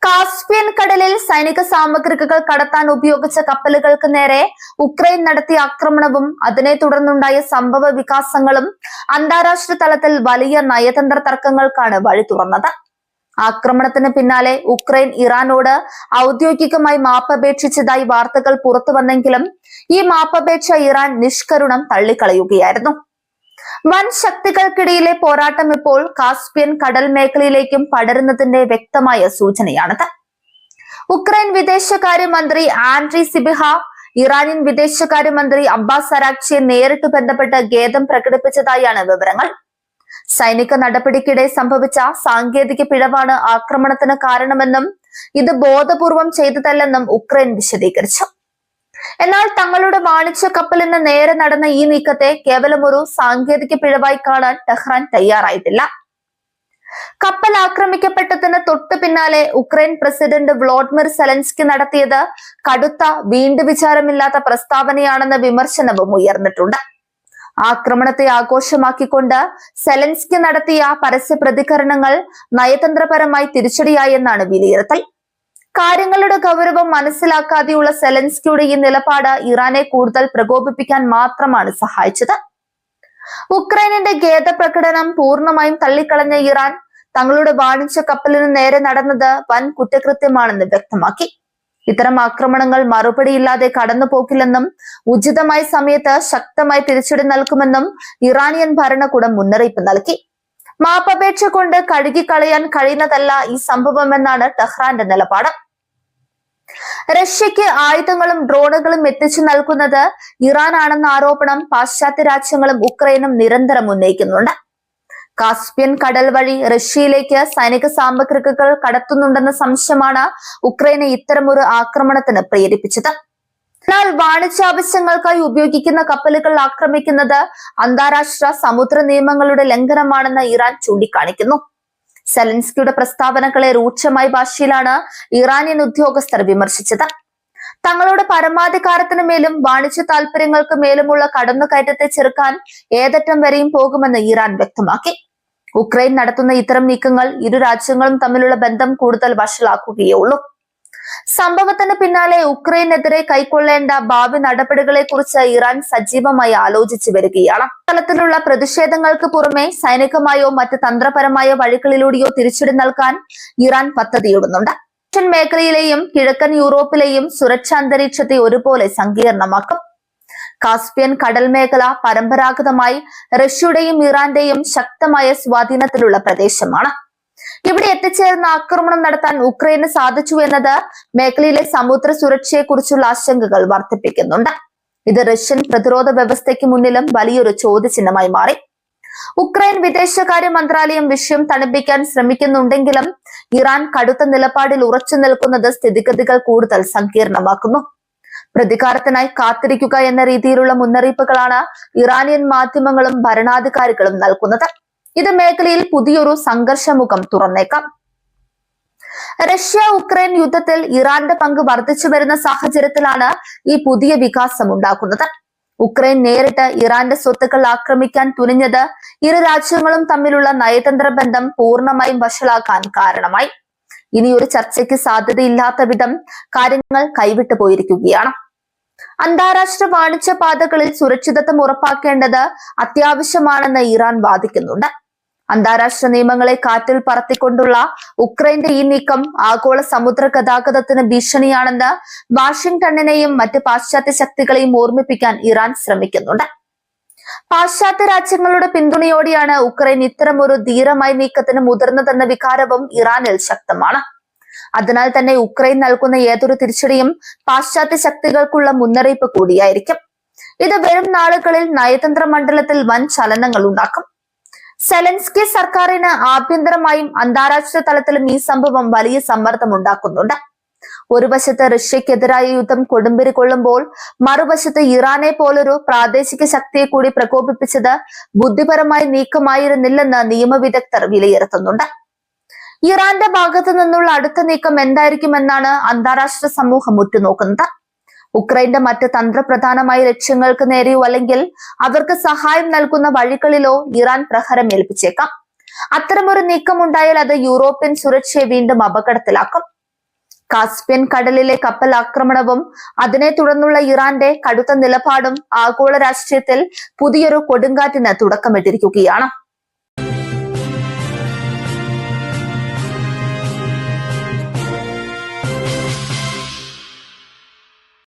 Caspian കടലിൽ സൈനിക സാമഗ്രികൾ കടത്താൻ ഉപയോഗിച്ച കപ്പലുകൾക്ക് നേരെ ഉക്രൈൻ നടത്തിയ ആക്രമണവും അതിനെ തുടർന്നുണ്ടായ സംഭവ വികാസങ്ങളും അന്താരാഷ്ട്ര തലത്തിൽ വലിയ നയതന്ത്ര തർക്കങ്ങൾക്കാണ് വഴി തുറന്നത്. ആക്രമണത്തിന് പിന്നാലെ ഉക്രൈൻ ഇറാനോട് ഔദ്യോഗികമായി മാപ്പപേക്ഷിച്ചതായി വാർത്തകൾ പുറത്തുവന്നെങ്കിലും ഈ മാപ്പപേക്ഷ ഇറാൻ നിഷ്കരുണം തള്ളിക്കളയുകയായിരുന്നു. വൻ ശക്തികൾക്കിടയിലെ പോരാട്ടം ഇപ്പോൾ കാസ്പിയൻ കടൽ മേഖലയിലേക്കും പടരുന്നതിന്റെ വ്യക്തമായ സൂചനയാണിത്. ഉക്രൈൻ വിദേശകാര്യമന്ത്രി ആൻഡ്രി സിബിഹ ഇറാനിയൻ വിദേശകാര്യമന്ത്രി അബ്ബാസ് അരാക്ചിയെ നേരിട്ട് ബന്ധപ്പെട്ട് ഖേദം പ്രകടിപ്പിച്ചതായാണ് വിവരങ്ങൾ. സൈനിക നടപടിക്കിടെ സംഭവിച്ച സാങ്കേതിക പിഴവാണ് ആക്രമണത്തിന് കാരണമെന്നും ഇത് ബോധപൂർവം ചെയ്തതല്ലെന്നും ഉക്രൈൻ വിശദീകരിച്ചു. എന്നാൽ തങ്ങളുടെ വാണിജ്യ കപ്പലിന് നേരെ നടന്ന ഈ നീക്കത്തെ കേവലം ഒരു സാങ്കേതിക പിഴവായി കാണാൻ ടെഹ്റാൻ തയ്യാറായിട്ടില്ല. കപ്പൽ ആക്രമിക്കപ്പെട്ടതിന് തൊട്ടു പിന്നാലെ ഉക്രൈൻ പ്രസിഡന്റ് വ്ളോഡിമിർ സെലൻസ്കി നടത്തിയത് കടുത്ത വീണ്ടുവിചാരമില്ലാത്ത പ്രസ്താവനയാണെന്ന വിമർശനവും ഉയർന്നിട്ടുണ്ട്. ആക്രമണത്തെ ആഘോഷമാക്കിക്കൊണ്ട് സെലൻസ്കി നടത്തിയ പരസ്യ പ്രതികരണങ്ങൾ നയതന്ത്രപരമായി തിരിച്ചടിയായെന്നാണ് വിലയിരുത്തൽ. കാര്യങ്ങളുടെ ഗൗരവം മനസ്സിലാക്കാതെയുള്ള സെലൻസ്കിയുടെ ഈ നിലപാട് ഇറാനെ കൂടുതൽ പ്രകോപിപ്പിക്കാൻ മാത്രമാണ് സഹായിച്ചത്. ഉക്രൈനിന്റെ ഖേദപ്രകടനം പൂർണ്ണമായും തള്ളിക്കളഞ്ഞ ഇറാൻ തങ്ങളുടെ വാണിജ്യ കപ്പലിന് നേരെ നടന്നത് വൻ കുറ്റകൃത്യമാണെന്ന് വ്യക്തമാക്കി. ഇത്തരം ആക്രമണങ്ങൾ മറുപടിയില്ലാതെ കടന്നുപോകില്ലെന്നും ഉചിതമായ സമയത്ത് ശക്തമായി തിരിച്ചടി നൽകുമെന്നും ഇറാനിയൻ ഭരണകൂടം മുന്നറിയിപ്പ് നൽകി. മാപ്പപേക്ഷ കൊണ്ട് കഴുകിക്കളയാൻ കഴിയുന്നതല്ല ഈ സംഭവമെന്നാണ് ടെഹ്റാന്റെ നിലപാട്. റഷ്യക്ക് ആയുധങ്ങളും ഡ്രോണുകളും എത്തിച്ചു നൽകുന്നത് ഇറാൻ ആണെന്ന ആരോപണം പാശ്ചാത്യ രാജ്യങ്ങളും ഉക്രൈനും നിരന്തരം ഉന്നയിക്കുന്നുണ്ട്. കാസ്പിയൻ കടൽ വഴി റഷ്യയിലേക്ക് സൈനിക സാമഗ്രികൾ കടത്തുന്നുണ്ടെന്ന സംശയമാണ് ഉക്രൈനെ ഇത്തരമൊരു ആക്രമണത്തിന് പ്രേരിപ്പിച്ചത്. എന്നാൽ വാണിജ്യാവശ്യങ്ങൾക്കായി ഉപയോഗിക്കുന്ന കപ്പലുകൾ ആക്രമിക്കുന്നത് അന്താരാഷ്ട്ര സമുദ്ര നിയമങ്ങളുടെ ലംഘനമാണെന്ന് ഇറാൻ ചൂണ്ടിക്കാണിക്കുന്നു. സെലൻസ്കിയുടെ പ്രസ്താവനകളെ രൂക്ഷമായ ഭാഷയിലാണ് ഇറാനിയൻ ഉദ്യോഗസ്ഥർ വിമർശിച്ചത്. തങ്ങളുടെ പരമാധികാരത്തിന് മേലും വാണിജ്യ താൽപര്യങ്ങൾക്ക് മേലുമുള്ള കടന്നുകയറ്റത്തെ ചെറുക്കാൻ ഏതറ്റം വരെയും പോകുമെന്ന് ഇറാൻ വ്യക്തമാക്കി. ഉക്രൈൻ നടത്തുന്ന ഇത്തരം നീക്കങ്ങൾ ഇരു രാജ്യങ്ങളും തമ്മിലുള്ള ബന്ധം കൂടുതൽ വഷളാക്കുകയേ ഉള്ളൂ. സംഭവത്തിന് പിന്നാലെ ഉക്രൈനെതിരെ കൈക്കൊള്ളേണ്ട ഭാവി നടപടികളെ കുറിച്ച് ഇറാൻ സജീവമായി ആലോചിച്ചു വരികയാണ്. തലത്തിലുള്ള പ്രതിഷേധങ്ങൾക്ക് പുറമെ സൈനികമായോ മറ്റ് തന്ത്രപരമായ വഴികളിലൂടെയോ തിരിച്ചടി നൽകാൻ ഇറാൻ പദ്ധതിയിടുന്നുണ്ട്. ഏഷ്യൻ മേഖലയിലെയും കിഴക്കൻ യൂറോപ്പിലെയും സുരക്ഷാ അന്തരീക്ഷത്തെ ഒരുപോലെ സങ്കീർണമാക്കും. കാസ്പിയൻ കടൽ മേഖല പരമ്പരാഗതമായി റഷ്യയുടെയും ഇറാന്റെയും ശക്തമായ സ്വാധീനത്തിലുള്ള പ്രദേശമാണ്. ഇവിടെ എത്തിച്ചേർന്ന ആക്രമണം നടത്താൻ ഉക്രൈന് സാധിച്ചു എന്നത് മേഖലയിലെ സമുദ്ര സുരക്ഷയെക്കുറിച്ചുള്ള ആശങ്കകൾ വർദ്ധിപ്പിക്കുന്നുണ്ട്. ഇത് റഷ്യൻ പ്രതിരോധ വ്യവസ്ഥയ്ക്ക് മുന്നിലും വലിയൊരു ചോദ്യചിഹ്നമായി മാറി. ഉക്രൈൻ വിദേശകാര്യ മന്ത്രാലയം വിഷയം തണുപ്പിക്കാൻ ശ്രമിക്കുന്നുണ്ടെങ്കിലും ഇറാൻ കടുത്ത നിലപാടിൽ ഉറച്ചു നിൽക്കുന്നത് സ്ഥിതിഗതികൾ കൂടുതൽ സങ്കീർണമാക്കുന്നു. പ്രതികാരത്തിനായി കാത്തിരിക്കുക എന്ന രീതിയിലുള്ള മുന്നറിയിപ്പുകളാണ് ഇറാനിയൻ മാധ്യമങ്ങളും ഭരണാധികാരികളും നൽകുന്നത്. ഇത് മേഖലയിൽ പുതിയൊരു സംഘർഷമുഖം തുറന്നേക്കാം. റഷ്യ ഉക്രൈൻ യുദ്ധത്തിൽ ഇറാന്റെ പങ്ക് വർദ്ധിച്ചു വരുന്ന സാഹചര്യത്തിലാണ് ഈ പുതിയ വികാസം ഉണ്ടാക്കുന്നത്. ഉക്രൈൻ നേരിട്ട് ഇറാന്റെ സ്വത്തുക്കൾ ആക്രമിക്കാൻ തുനിഞ്ഞത് ഇരു രാജ്യങ്ങളും തമ്മിലുള്ള നയതന്ത്ര ബന്ധം പൂർണ്ണമായും വഷളാക്കാൻ കാരണമായി. ഇനിയൊരു ചർച്ചയ്ക്ക് സാധ്യതയില്ലാത്ത വിധം കാര്യങ്ങൾ കൈവിട്ടു പോയിരിക്കുകയാണ്. അന്താരാഷ്ട്ര വാണിജ്യ പാതകളിൽ സുരക്ഷിതത്വം ഉറപ്പാക്കേണ്ടത് അത്യാവശ്യമാണെന്ന് ഇറാൻ വാദിക്കുന്നുണ്ട്. അന്താരാഷ്ട്ര നിയമങ്ങളെ കാറ്റിൽ പറത്തിക്കൊണ്ടുള്ള ഉക്രൈന്റെ ഈ നീക്കം ആഗോള സമുദ്ര ഗതാഗതത്തിന് ഭീഷണിയാണെന്ന് വാഷിംഗ്ടണിനെയും മറ്റ് പാശ്ചാത്യ ശക്തികളെയും ഓർമ്മിപ്പിക്കാൻ ഇറാൻ ശ്രമിക്കുന്നുണ്ട്. പാശ്ചാത്യ രാജ്യങ്ങളുടെ പിന്തുണയോടെയാണ് ഉക്രൈൻ ഇത്തരമൊരു ധീരമായ നീക്കത്തിന് മുതിർന്നതെന്ന വികാരവും ഇറാനിൽ ശക്തമാണ്. അതിനാൽ തന്നെ ഉക്രൈൻ നൽകുന്ന ഏതൊരു തിരിച്ചടിയും പാശ്ചാത്യ ശക്തികൾക്കുള്ള മുന്നറിയിപ്പ് കൂടിയായിരിക്കും. ഇത് വരും നാളുകളിൽ നയതന്ത്ര മണ്ഡലത്തിൽ വൻ ചലനങ്ങൾ ഉണ്ടാക്കും. സെലൻസ്കി സർക്കാരിന് ആഭ്യന്തരമായും അന്താരാഷ്ട്ര തലത്തിലും ഈ സംഭവം വലിയ സമ്മർദ്ദം ഉണ്ടാക്കുന്നുണ്ട്. ഒരു വശത്ത് റഷ്യക്കെതിരായ യുദ്ധം കൊടുമ്പിരി കൊള്ളുമ്പോൾ മറുവശത്ത് ഇറാനെ പോലൊരു പ്രാദേശിക ശക്തിയെ കൂടി പ്രകോപിപ്പിച്ചത് ബുദ്ധിപരമായ നീക്കമായിരുന്നില്ലെന്ന് നിയമവിദഗ്ധർ വിലയിരുത്തുന്നുണ്ട്. ഇറാന്റെ ഭാഗത്തു നിന്നുള്ള അടുത്ത നീക്കം എന്തായിരിക്കുമെന്നാണ് അന്താരാഷ്ട്ര സമൂഹം ഉറ്റുനോക്കുന്നത്. ഉക്രൈന്റെ മറ്റ് തന്ത്രപ്രധാനമായ ലക്ഷ്യങ്ങൾക്ക് നേരെയോ അല്ലെങ്കിൽ അവർക്ക് സഹായം നൽകുന്ന വഴികളിലോ ഇറാൻ പ്രഹരം ഏൽപ്പിച്ചേക്കാം. അത്തരമൊരു നീക്കം ഉണ്ടായാൽ അത് യൂറോപ്യൻ സുരക്ഷയെ വീണ്ടും അപകടത്തിലാക്കും. കാസ്പിയൻ കടലിലെ കപ്പൽ ആക്രമണവും അതിനെ തുടർന്നുള്ള ഇറാന്റെ കടുത്ത നിലപാടും ആഗോള രാഷ്ട്രീയത്തിൽ പുതിയൊരു കൊടുങ്കാറ്റിന് തുടക്കമിട്ടിരിക്കുകയാണ്.